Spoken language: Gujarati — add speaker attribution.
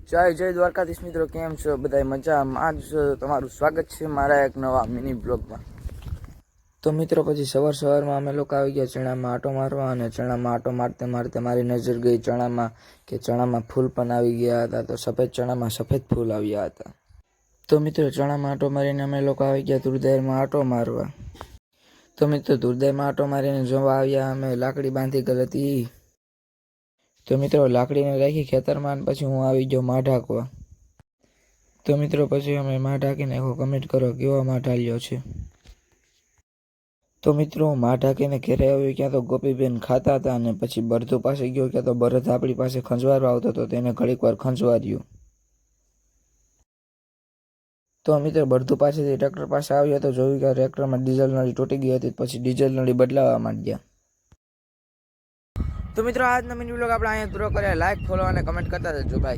Speaker 1: જય દ્વારકાધીશ મિત્રો, કેમ છો બધા? મજામાં? આજ તમારું સ્વાગત છે મારા એક નવા મિની બ્લોગમાં. તો મિત્રો પછી સવારમાં અમે લોકો આવી ગયા ચણામાં આટો મારવા, અને ચણામાં આટો મારતે મારતે મારી નજર ગઈ ચણામાં કે ચણામાં ફૂલ પણ આવી ગયા હતા. તો સફેદ ચણામાં સફેદ ફૂલ આવ્યા હતા. તો મિત્રો ચણામાં આટો મારીને અમે લોકો આવી ગયા તુરદારમાં આટો મારવા. તો મિત્રો તુરદારમાં આટો મારીને જોવા આવ્યા અમે લાકડી બાંધી ગઈ હતી. તો મિત્રો લાકડીને રાખી ખેતરમાં, પછી હું આવી ગયો માં ઢાંકવા. તો મિત્રો પછી અમે માં ઢાંકીને કમેન્ટ કરો કેવો માં ઢાલ્યો છે. તો મિત્રો હું માં ઢાંકીને ઘરે આવ્યો, ક્યાં તો ગોપીબેન ખાતા હતા, અને પછી બરધુ પાસે ગયો, ક્યાં તો બરધ આપણી પાસે ખંજવારવા આવતો હતો, તેને ઘડીક વાર ખંજવાર્યું. તો મિત્રો બરધુ પાસેથી ટ્રેક્ટર પાસે આવ્યો તો જોયું કે ટ્રેક્ટરમાં ડીઝલ નળી તૂટી ગઈ હતી. પછી ડીઝલ નળી બદલાવવા માંડ્યા. તો મિત્રો આજનો મિની વ્લોગ આપણે અહીંયા પૂરો કર્યા. લાઈક, ફોલો અને કમેન્ટ કરતા રહેજો. બાય.